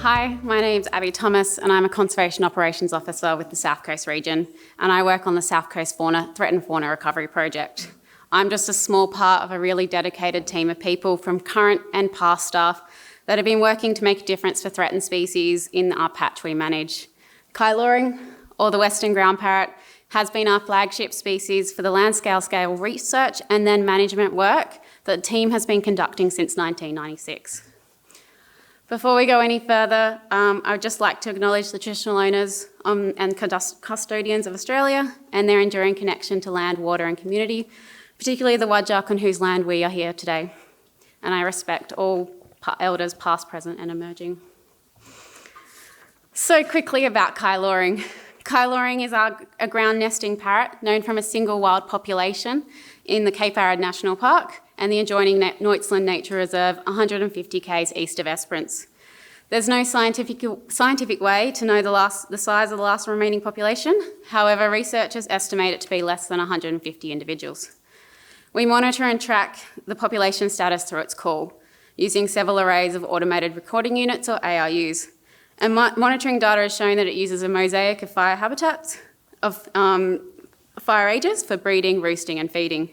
Hi, my name's Abby Thomas and I'm a Conservation Operations Officer with the South Coast region, and I work on the South Coast Threatened Fauna Recovery Project. I'm just a small part of a really dedicated team of people from current and past staff that have been working to make a difference for threatened species in our patch we manage. Kyloring, or the Western Ground Parrot, has been our flagship species for the land-scale research and then management work that the team has been conducting since 1996. Before we go any further, I would just like to acknowledge the traditional owners and custodians of Australia and their enduring connection to land, water and community, particularly the Whadjuk on whose land we are here today. And I respect all elders past, present and emerging. So quickly about Kyloring. Kyloring is a ground nesting parrot known from a single wild population in the Cape Arid National Park and the adjoining Neutzland Nature Reserve 150 k's east of Esperance. There's no scientific way to know the size of the last remaining population. However, researchers estimate it to be less than 150 individuals. We monitor and track the population status through its call, using several arrays of automated recording units or ARUs. And monitoring data has shown that it uses a mosaic of fire habitats, of fire ages for breeding, roosting and feeding.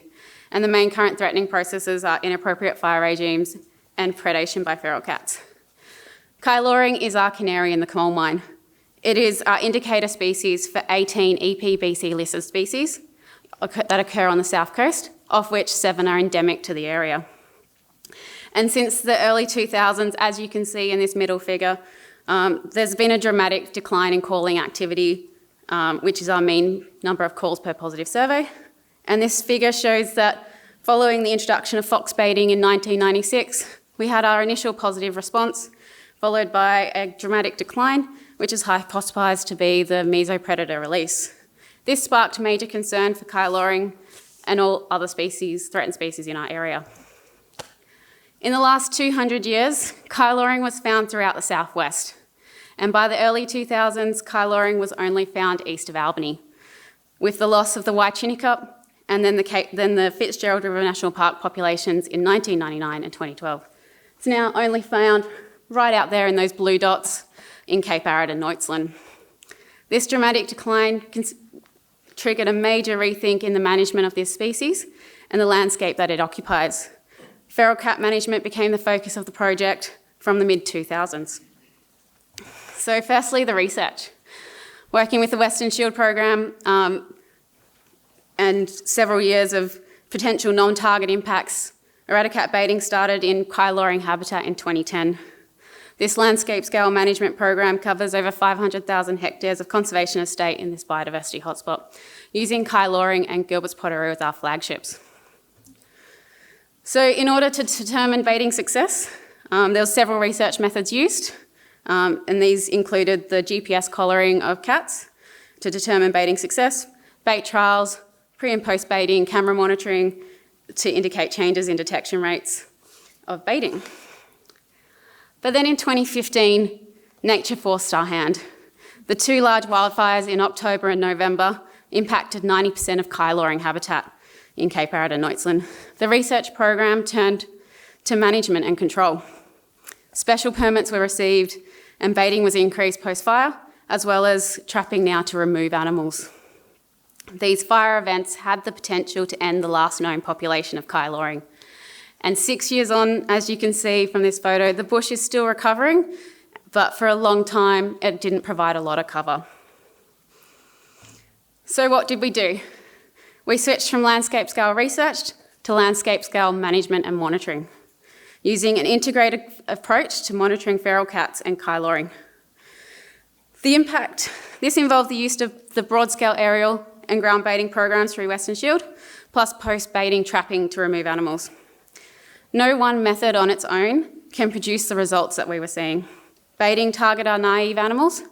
And the main current threatening processes are inappropriate fire regimes and predation by feral cats. Kyloring is our canary in the coal mine. It is our indicator species for 18 EPBC listed species that occur on the south coast, of which 7 are endemic to the area. And since the early 2000s, as you can see in this middle figure, there's been a dramatic decline in calling activity, which is our mean number of calls per positive survey. And this figure shows that following the introduction of fox baiting in 1996, we had our initial positive response, followed by a dramatic decline, which is hypothesised to be the mesopredator release. This sparked major concern for Kyloring and all other threatened species in our area. In the last 200 years, Kyloring was found throughout the southwest. And by the early 2000s, Kyloring was only found east of Albany. With the loss of the Waichinickup and then the Fitzgerald River National Park populations in 1999 and 2012. It's now only found right out there in those blue dots in Cape Arid and Neutzland. This dramatic decline triggered a major rethink in the management of this species and the landscape that it occupies. Feral cat management became the focus of the project from the mid-2000s. So firstly, the research. Working with the Western Shield program and several years of potential non-target impacts, eradicat baiting started in Kyloring habitat in 2010. This landscape scale management program covers over 500,000 hectares of conservation estate in this biodiversity hotspot, using Kyloring and Gilbert's Pottery as our flagships. So in order to determine baiting success, there were several research methods used, and these included the GPS collaring of cats to determine baiting success, bait trials, pre and post baiting, camera monitoring to indicate changes in detection rates of baiting. But then in 2015, nature forced our hand. The 2 large wildfires in October and November impacted 90% of Kyloring habitat in Cape Arid and Neutzland. The research program turned to management and control. Special permits were received and baiting was increased post-fire, as well as trapping now to remove animals. These fire events had the potential to end the last known population of Kyloring. And 6 years on, as you can see from this photo, the bush is still recovering, but for a long time, it didn't provide a lot of cover. So what did we do? We switched from landscape scale research to landscape scale management and monitoring, using an integrated approach to monitoring feral cats and Kyloring. This involved the use of the broad-scale aerial and ground baiting programs through Western Shield, plus post-baiting trapping to remove animals. No one method on its own can produce the results that we were seeing. Baiting target our naive animals,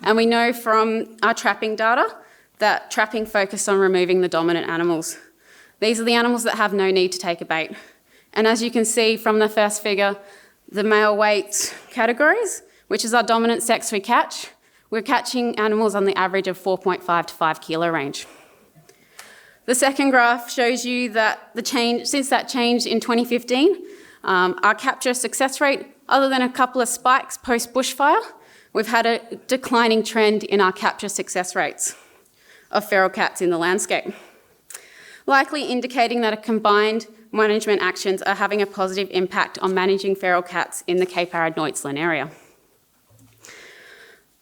and we know from our trapping data that trapping focused on removing the dominant animals. These are the animals that have no need to take a bait. And as you can see from the first figure, the male weight categories, which is our dominant sex we catch, we're catching animals on the average of 4.5 to 5 kilo range. The second graph shows you that since that change in 2015, Our capture success rate, other than a couple of spikes post-bushfire, we've had a declining trend in our capture success rates of feral cats in the landscape, likely indicating that a combined management actions are having a positive impact on managing feral cats in the Cape Arid-Neutzland area.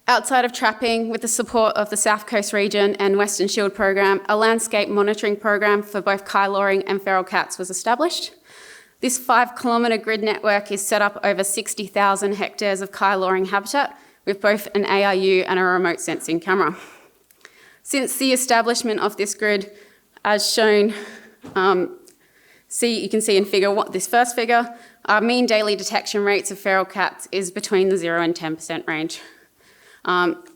Outside of trapping, with the support of the South Coast region and Western Shield program, a landscape monitoring program for both Kyloring and feral cats was established. This 5-kilometre grid network is set up over 60,000 hectares of Kyloring habitat with both an ARU and a remote sensing camera. Since the establishment of this grid, as shown, you can see in this first figure, our mean daily detection rates of feral cats is between the 0 and 10% range.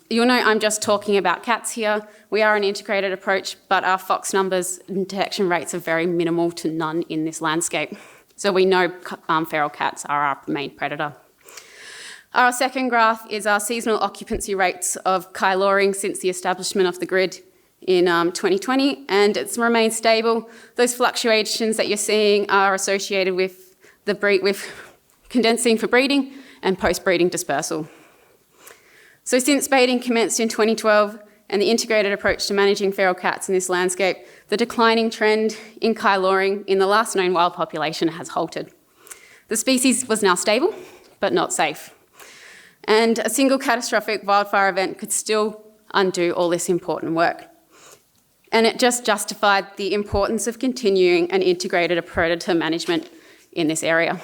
You'll note I'm just talking about cats here. We are an integrated approach, but our fox numbers and detection rates are very minimal to none in this landscape. So we know feral cats are our main predator. Our second graph is our seasonal occupancy rates of Kyloring since the establishment of the grid in 2020, and it's remained stable. Those fluctuations that you're seeing are associated with condensing for breeding and post-breeding dispersal. So since baiting commenced in 2012 and the integrated approach to managing feral cats in this landscape, the declining trend in Kyloring in the last known wild population has halted. The species was now stable, but not safe. And a single catastrophic wildfire event could still undo all this important work. And it just justified the importance of continuing an integrated predator management in this area.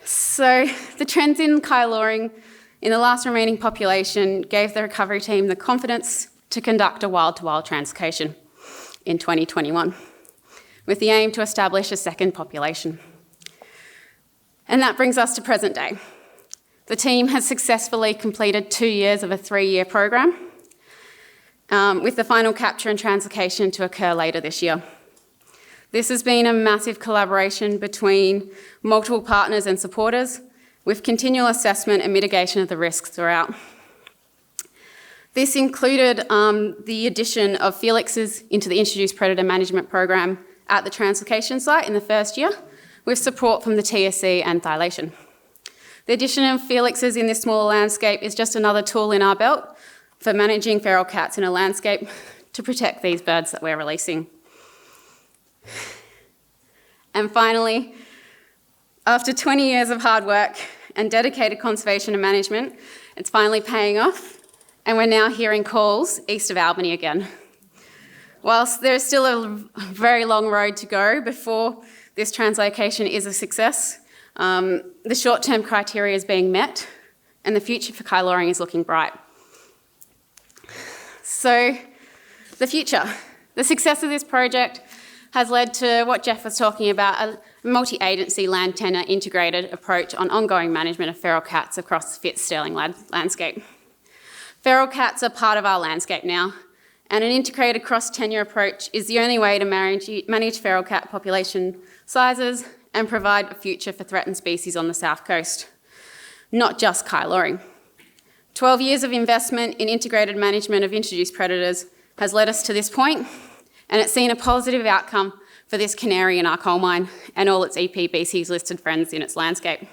So the trends in Kyloring in the last remaining population gave the recovery team the confidence to conduct a wild-to-wild translocation in 2021, with the aim to establish a second population. And that brings us to present day. The team has successfully completed 2 years of a 3-year program, with the final capture and translocation to occur later this year. This has been a massive collaboration between multiple partners and supporters, with continual assessment and mitigation of the risks throughout. This included the addition of Felixes into the Introduced Predator Management Program at the translocation site in the first year, with support from the TSC and Thylation. The addition of Felixes in this smaller landscape is just another tool in our belt for managing feral cats in a landscape to protect these birds that we're releasing. And finally, after 20 years of hard work and dedicated conservation and management, it's finally paying off, and we're now hearing calls east of Albany again. Whilst there's still a very long road to go before this translocation is a success, the short-term criteria is being met, and the future for Kyloring is looking bright. So, the future. The success of this project has led to what Jeff was talking about, a multi-agency land tenure integrated approach on ongoing management of feral cats across the Fitz-Sterling landscape. Feral cats are part of our landscape now, and an integrated cross-tenure approach is the only way to manage feral cat population sizes and provide a future for threatened species on the South Coast, not just Kyloring. 12 years of investment in integrated management of introduced predators has led us to this point, and it's seen a positive outcome for this canary in our coal mine and all its EPBC's listed friends in its landscape.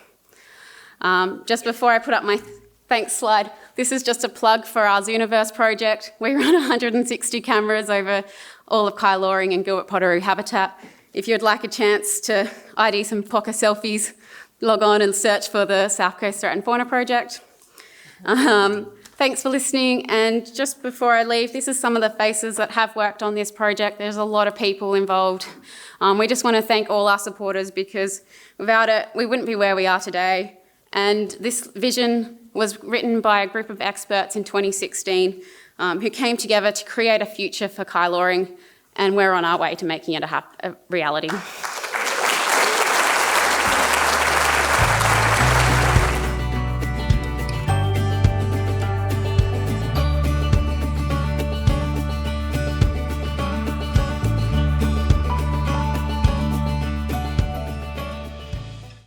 Just before I put up my thanks slide, this is just a plug for our Zooniverse project. We run 160 cameras over all of Kyloring and Gilbert Potteroo habitat. If you'd like a chance to ID some pocket selfies, log on and search for the South Coast Threatened Fauna Project. Thanks for listening, and just before I leave, this is some of the faces that have worked on this project. There's a lot of people involved. We just want to thank all our supporters, because without it, we wouldn't be where we are today. And this vision was written by a group of experts in 2016 who came together to create a future for Kyloring, and we're on our way to making it a reality.